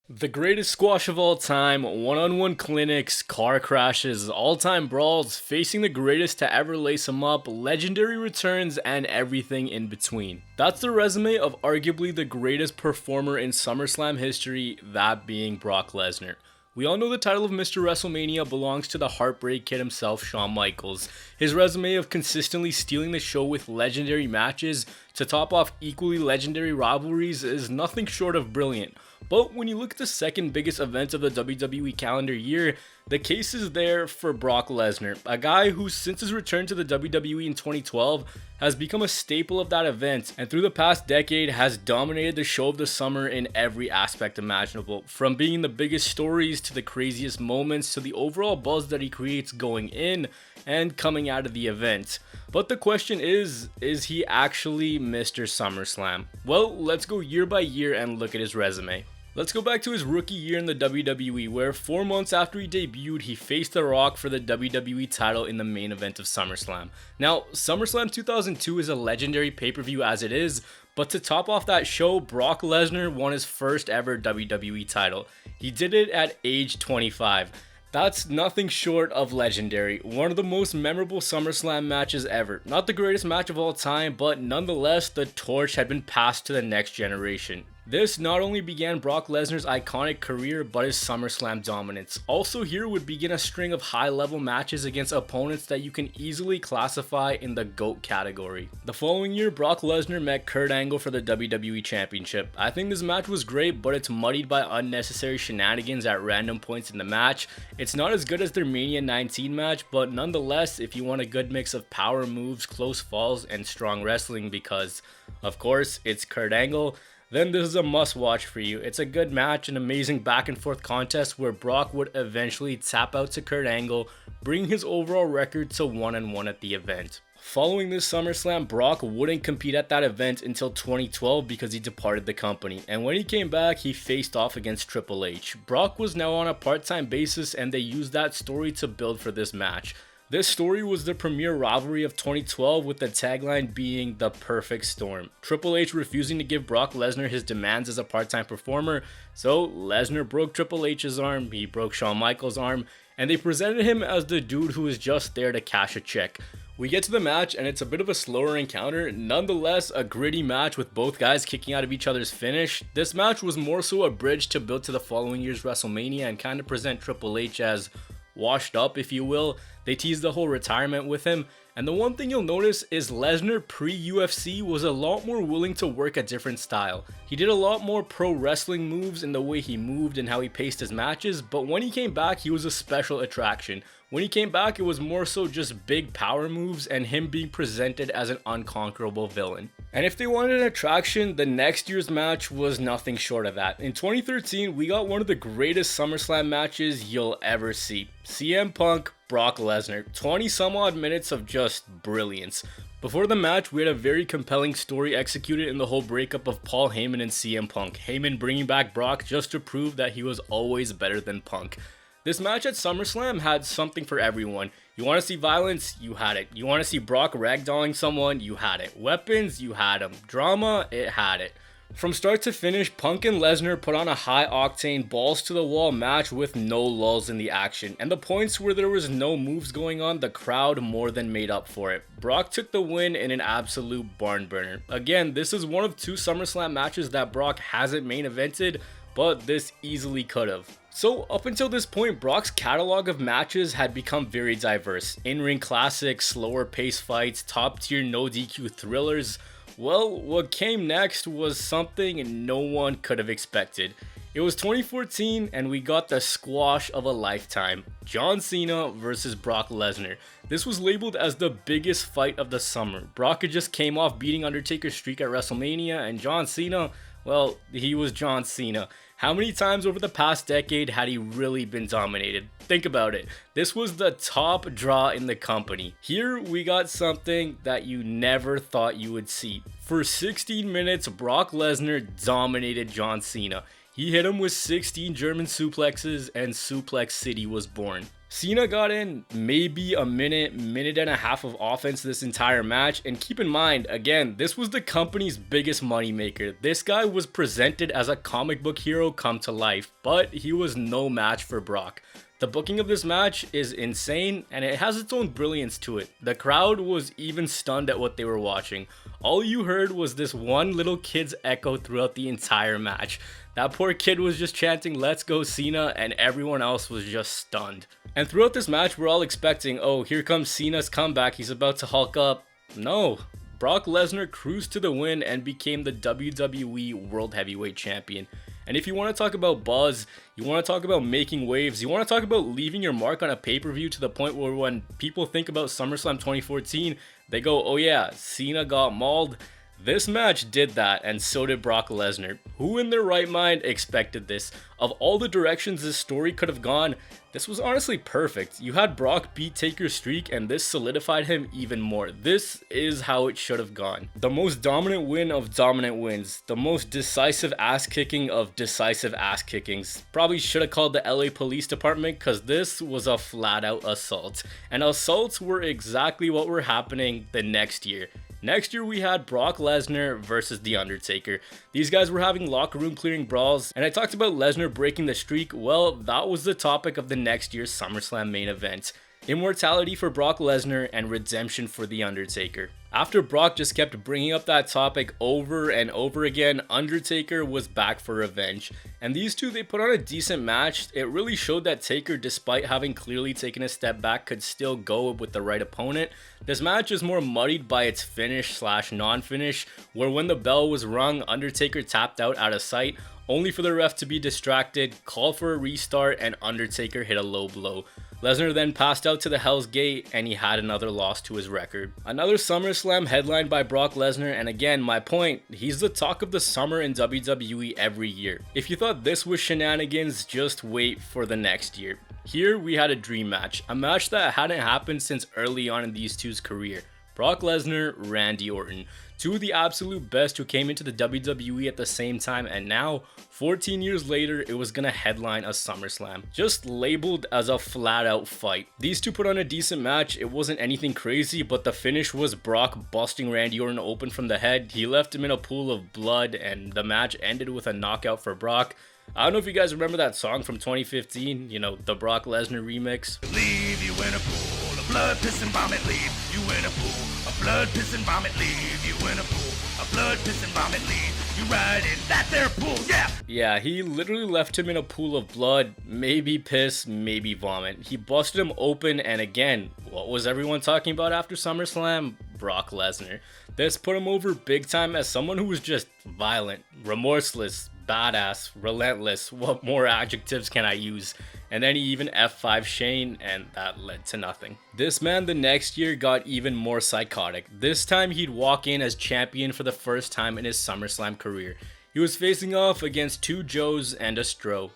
The greatest squash of all time, one-on-one clinics, car crashes, all-time brawls, facing the greatest to ever lace them up, legendary returns, and everything in between. That's the resume of arguably the greatest performer in SummerSlam history, that being Brock Lesnar. We all know the title of Mr. WrestleMania belongs to the Heartbreak Kid himself, Shawn Michaels. His resume of consistently stealing the show with legendary matches to top off equally legendary rivalries is nothing short of brilliant. But when you look at the second biggest event of the WWE calendar year, the case is there for Brock Lesnar, a guy who since his return to the WWE in 2012 has become a staple of that event and through the past decade has dominated the show of the summer in every aspect imaginable, from being the biggest stories to the craziest moments to the overall buzz that he creates going in and coming out of the event. But the question is he actually Mr. SummerSlam? Well, let's go year by year and look at his resume. Let's go back to his rookie year in the WWE, where 4 months after he debuted, he faced The Rock for the WWE title in the main event of SummerSlam. Now, SummerSlam 2002 is a legendary pay-per-view as it is, but to top off that show, Brock Lesnar won his first ever WWE title. He did it at age 25. That's nothing short of legendary. One of the most memorable SummerSlam matches ever. Not the greatest match of all time, but nonetheless, the torch had been passed to the next generation. This not only began Brock Lesnar's iconic career, but his SummerSlam dominance. Also here would begin a string of high-level matches against opponents that you can easily classify in the GOAT category. The following year, Brock Lesnar met Kurt Angle for the WWE Championship. I think this match was great, but it's muddied by unnecessary shenanigans at random points in the match. It's not as good as their Mania 19 match, but nonetheless, if you want a good mix of power moves, close falls, and strong wrestling because, of course, it's Kurt Angle, then this is a must watch for you. It's a good match, an amazing back and forth contest where Brock would eventually tap out to Kurt Angle, bringing his overall record to 1-1 at the event. Following this SummerSlam, Brock wouldn't compete at that event until 2012 because he departed the company, and when he came back, he faced off against Triple H. Brock was now on a part-time basis and they used that story to build for this match. This story was the premier rivalry of 2012 with the tagline being the perfect storm. Triple H refusing to give Brock Lesnar his demands as a part-time performer, so Lesnar broke Triple H's arm, he broke Shawn Michaels' arm, and they presented him as the dude who was just there to cash a check. We get to the match and it's a bit of a slower encounter, nonetheless a gritty match with both guys kicking out of each other's finish. This match was more so a bridge to build to the following year's WrestleMania and kind of present Triple H as washed up, if you will. They teased the whole retirement with him, and the one thing you'll notice is Lesnar pre-UFC was a lot more willing to work a different style. He did a lot more pro wrestling moves in the way he moved and how he paced his matches, but when he came back, he was a special attraction. When he came back, it was more so just big power moves and him being presented as an unconquerable villain. And if they wanted an attraction, the next year's match was nothing short of that. In 2013, we got one of the greatest SummerSlam matches you'll ever see. CM Punk, Brock Lesnar, 20 some odd minutes of just brilliance. Before the match, we had a very compelling story executed in the whole breakup of Paul Heyman and CM Punk. Heyman bringing back Brock just to prove that he was always better than Punk. This match at SummerSlam had something for everyone. You want to see violence? You had it. You want to see Brock ragdolling someone? You had it. Weapons? You had them. Drama? It had it. From start to finish, Punk and Lesnar put on a high-octane, balls-to-the-wall match with no lulls in the action, and the points where there was no moves going on, the crowd more than made up for it. Brock took the win in an absolute barn burner. Again, this is one of two SummerSlam matches that Brock hasn't main evented, but this easily could have. So up until this point, Brock's catalog of matches had become very diverse. In-ring classics, slower pace fights, top-tier no DQ thrillers. Well, what came next was something no one could have expected. It was 2014 and we got the squash of a lifetime. John Cena versus Brock Lesnar. This was labeled as the biggest fight of the summer. Brock had just came off beating Undertaker's streak at WrestleMania, and John Cena, well, he was John Cena. How many times over the past decade had he really been dominated? Think about it. This was the top draw in the company. Here we got something that you never thought you would see. For 16 minutes, Brock Lesnar dominated John Cena. He hit him with 16 German suplexes and Suplex City was born. Cena got in maybe a minute and a half of offense this entire match, and keep in mind, again, this was the company's biggest moneymaker. This guy was presented as a comic book hero come to life, but he was no match for Brock. The booking of this match is insane, and it has its own brilliance to it. The crowd was even stunned at what they were watching. All you heard was this one little kid's echo throughout the entire match. That poor kid was just chanting, "Let's go Cena," and everyone else was just stunned. And throughout this match, we're all expecting, oh, here comes Cena's comeback, he's about to Hulk up. No, Brock Lesnar cruised to the win and became the WWE World Heavyweight Champion. And if you want to talk about buzz, you want to talk about making waves, you want to talk about leaving your mark on a pay-per-view to the point where when people think about SummerSlam 2014, they go, oh yeah, Cena got mauled. This match did that, and so did Brock Lesnar. Who in their right mind expected this? Of all the directions this story could have gone, this was honestly perfect. You had Brock beat Taker's streak, and this solidified him even more. This is how it should have gone. The most dominant win of dominant wins. The most decisive ass kicking of decisive ass kickings. Probably should have called the LA Police Department, because this was a flat out assault. And assaults were exactly what were happening the next year. Next year we had Brock Lesnar versus The Undertaker. These guys were having locker room clearing brawls, and I talked about Lesnar breaking the streak. Well, that was the topic of the next year's SummerSlam main event. Immortality for Brock Lesnar and redemption for The Undertaker. After Brock just kept bringing up that topic over and over again, Undertaker was back for revenge. And these two, they put on a decent match. It really showed that Taker, despite having clearly taken a step back, could still go with the right opponent. This match is more muddied by its finish / non-finish, where when the bell was rung, Undertaker tapped out of sight, only for the ref to be distracted, call for a restart, and Undertaker hit a low blow. Lesnar then passed out to the Hell's Gate, and he had another loss to his record. Another SummerSlam headlined by Brock Lesnar, and again, my point, he's the talk of the summer in WWE every year. If you thought this was shenanigans, just wait for the next year. Here we had a dream match, a match that hadn't happened since early on in these two's career. Brock Lesnar, Randy Orton. Two of the absolute best who came into the WWE at the same time, and now, 14 years later, it was gonna headline a SummerSlam. Just labeled as a flat out fight. These two put on a decent match. It wasn't anything crazy, but the finish was Brock busting Randy Orton open from the head. He left him in a pool of blood, and the match ended with a knockout for Brock. I don't know if you guys remember that song from 2015, you know, the Brock Lesnar remix. Leave you in a pool of blood, piss and vomit. Leave you in a pool of blood, piss and vomit. Leave you in a pool of blood, piss and vomit. Leave you right in that there pool, yeah! Yeah, he literally left him in a pool of blood, maybe piss, maybe vomit. He busted him open, and again, what was everyone talking about after SummerSlam? Brock Lesnar. This put him over big time as someone who was just violent, remorseless, badass, relentless. What more adjectives can I use? And then he even F5 Shane, and that led to nothing. This man the next year got even more psychotic. This time he'd walk in as champion for the first time in his SummerSlam career. He was facing off against two Joes and a Stro.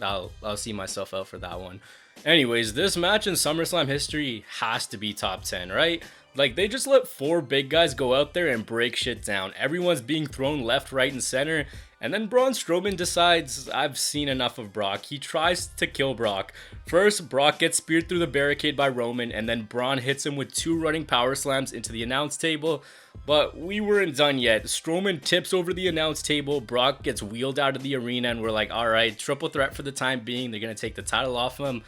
I'll see myself out for that one. Anyways, this match in SummerSlam history has to be top 10, right? Like, they just let four big guys go out there and break shit down. Everyone's being thrown left, right, and center. And then Braun Strowman decides, I've seen enough of Brock. He tries to kill Brock. First, Brock gets speared through the barricade by Roman, and then Braun hits him with two running power slams into the announce table. But we weren't done yet. Strowman tips over the announce table, Brock gets wheeled out of the arena, and we're like, alright, triple threat for the time being. They're going to take the title off him.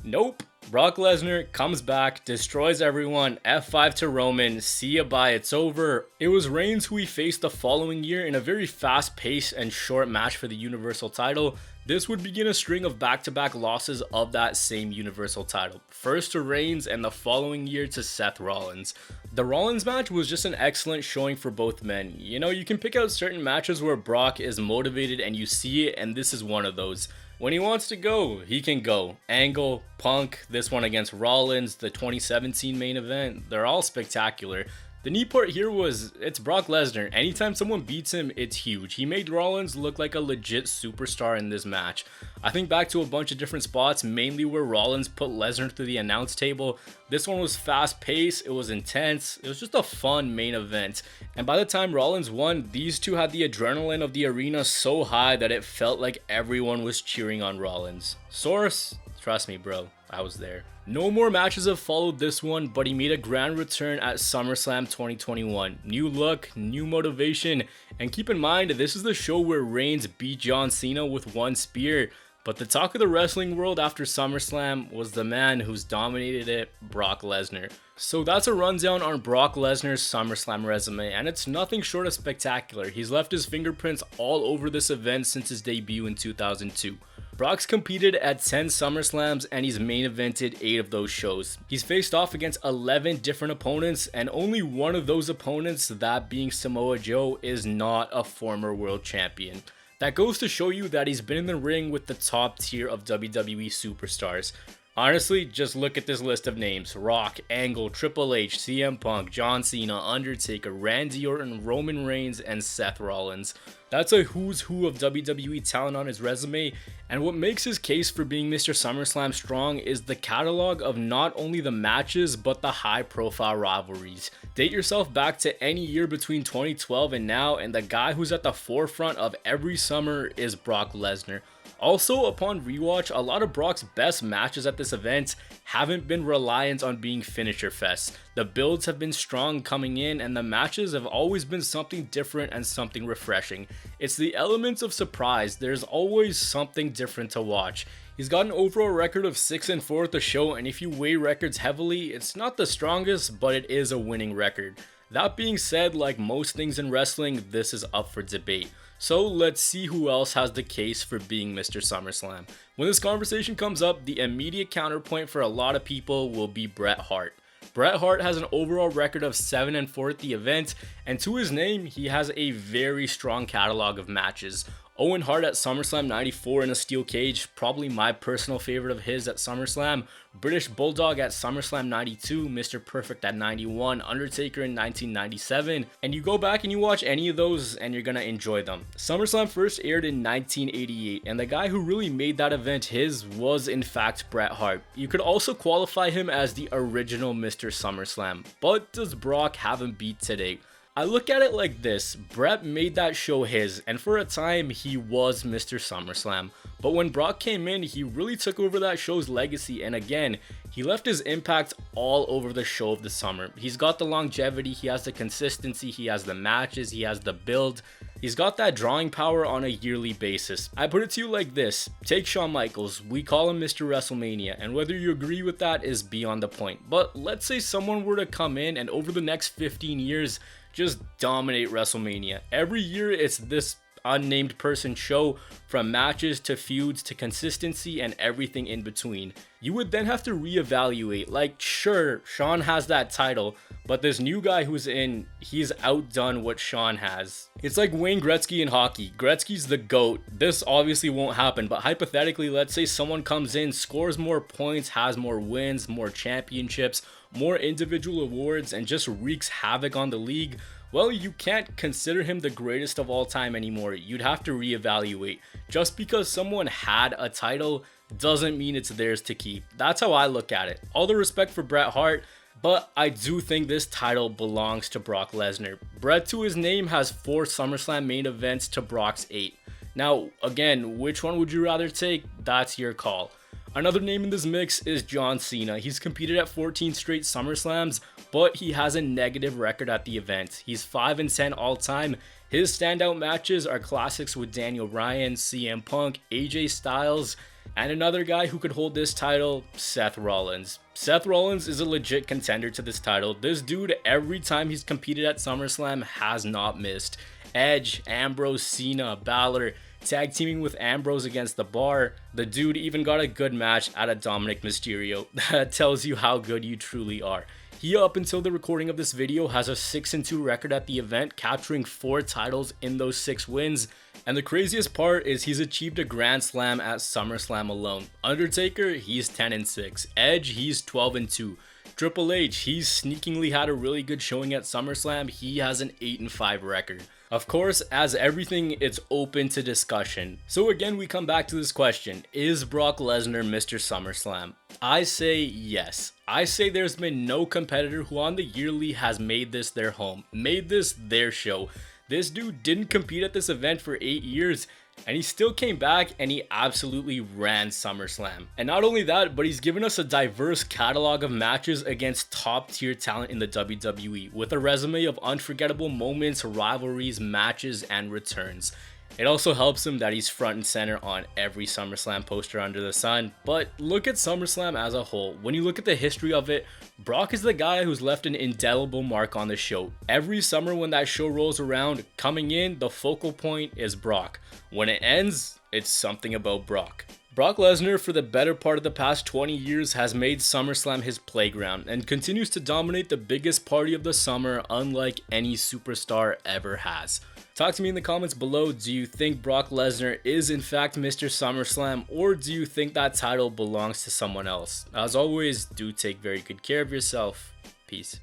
Nope. Brock Lesnar comes back, destroys everyone, F5 to Roman, see ya bye, it's over. It was Reigns who he faced the following year in a very fast-paced and short match for the Universal title. This would begin a string of back-to-back losses of that same Universal title. First to Reigns and the following year to Seth Rollins. The Rollins match was just an excellent showing for both men. You know, you can pick out certain matches where Brock is motivated and you see it, and this is one of those. When he wants to go, he can go. Angle, Punk, this one against Rollins, the 2017 main event, they're all spectacular. The neat part here was, it's Brock Lesnar. Anytime someone beats him, it's huge. He made Rollins look like a legit superstar in this match. I think back to a bunch of different spots, mainly where Rollins put Lesnar through the announce table. This one was fast paced, it was intense, it was just a fun main event. And by the time Rollins won, these two had the adrenaline of the arena so high that it felt like everyone was cheering on Rollins. Source? Trust me, bro, I was there. No more matches have followed this one, but he made a grand return at SummerSlam 2021. New look, new motivation, and keep in mind, this is the show where Reigns beat John Cena with one spear. But the talk of the wrestling world after SummerSlam was the man who's dominated it, Brock Lesnar. So that's a rundown on Brock Lesnar's SummerSlam resume, and it's nothing short of spectacular. He's left his fingerprints all over this event since his debut in 2002. Brock's competed at 10 SummerSlams and he's main evented 8 of those shows. He's faced off against 11 different opponents, and only one of those opponents, that being Samoa Joe, is not a former world champion. That goes to show you that he's been in the ring with the top tier of WWE superstars. Honestly, just look at this list of names: Rock, Angle, Triple H, CM Punk, John Cena, Undertaker, Randy Orton, Roman Reigns, and Seth Rollins. That's a who's who of WWE talent on his resume, and what makes his case for being Mr. SummerSlam strong is the catalog of not only the matches, but the high profile rivalries. Date yourself back to any year between 2012 and now, and the guy who's at the forefront of every summer is Brock Lesnar. Also, upon rewatch, a lot of Brock's best matches at this event haven't been reliant on being finisher fests. The builds have been strong coming in, and the matches have always been something different and something refreshing. It's the elements of surprise. There's always something different to watch. He's got an overall record of 6-4 at the show, and if you weigh records heavily, it's not the strongest, but it is a winning record. That being said, like most things in wrestling, this is up for debate. So let's see who else has the case for being Mr. SummerSlam. When this conversation comes up, the immediate counterpoint for a lot of people will be Bret Hart. Bret Hart has an overall record of 7-4 at the event, and to his name, he has a very strong catalog of matches. Owen Hart at SummerSlam 94 in a steel cage, probably my personal favorite of his at SummerSlam. British Bulldog at SummerSlam 92, Mr. Perfect at 91, Undertaker in 1997, and you go back and you watch any of those and you're gonna enjoy them. SummerSlam first aired in 1988, and the guy who really made that event his was in fact Bret Hart. You could also qualify him as the original Mr. SummerSlam, but does Brock have him beat today? I look at it like this: Bret made that show his, and for a time he was Mr. SummerSlam. But when Brock came in, he really took over that show's legacy, and again, he left his impact all over the show of the summer. He's got the longevity, he has the consistency, he has the matches, he has the build. He's got that drawing power on a yearly basis. I put it to you like this: take Shawn Michaels, we call him Mr. WrestleMania, and whether you agree with that is beyond the point. But let's say someone were to come in and over the next 15 years, just dominate WrestleMania. Every year it's this unnamed person show, from matches to feuds to consistency and everything in between. You would then have to reevaluate, like, sure, Shawn has that title, but this new guy who's in, he's outdone what Shawn has. It's like Wayne Gretzky in hockey. Gretzky's the GOAT. This obviously won't happen, but hypothetically, let's say someone comes in, scores more points, has more wins, more championships, more individual awards, and just wreaks havoc on the league. Well, you can't consider him the greatest of all time anymore. You'd have to reevaluate. Just because someone had a title doesn't mean it's theirs to keep. That's how I look at it. All the respect for Bret Hart, but I do think this title belongs to Brock Lesnar. Bret, to his name, has 4 SummerSlam main events to Brock's 8. Now, again, which one would you rather take? That's your call. Another name in this mix is John Cena. He's competed at 14 straight SummerSlams, but he has a negative record at the event. He's 5-10 all time. His standout matches are classics with Daniel Bryan, CM Punk, AJ Styles, and another guy who could hold this title, Seth Rollins. Seth Rollins is a legit contender to this title. This dude, every time he's competed at SummerSlam, has not missed. Edge, Ambrose, Cena, Balor, tag teaming with Ambrose against the Bar. The dude even got a good match at a Dominic Mysterio. That tells you how good you truly are. He, up until the recording of this video, has a 6-2 record at the event, capturing 4 titles in those 6 wins. And the craziest part is he's achieved a Grand Slam at SummerSlam alone. Undertaker, he's 10-6. Edge, he's 12-2. Triple H, he's sneakingly had a really good showing at SummerSlam. He has an 8-5 record. Of course, as everything, it's open to discussion. So again, we come back to this question: is Brock Lesnar Mr. SummerSlam? I say yes. I say there's been no competitor who on the yearly has made this their home, made this their show. This dude didn't compete at this event for 8 years, And he still came back and he absolutely ran SummerSlam. And not only that, but he's given us a diverse catalog of matches against top tier talent in the WWE with a resume of unforgettable moments, rivalries, matches, and returns. It also helps him that he's front and center on every SummerSlam poster under the sun. But look at SummerSlam as a whole. When you look at the history of it, Brock is the guy who's left an indelible mark on the show. Every summer when that show rolls around, coming in, the focal point is Brock. When it ends, it's something about Brock. Brock Lesnar, for the better part of the past 20 years, has made SummerSlam his playground and continues to dominate the biggest party of the summer unlike any superstar ever has. Talk to me in the comments below. Do you think Brock Lesnar is in fact Mr. SummerSlam, or do you think that title belongs to someone else? As always, do take very good care of yourself. Peace.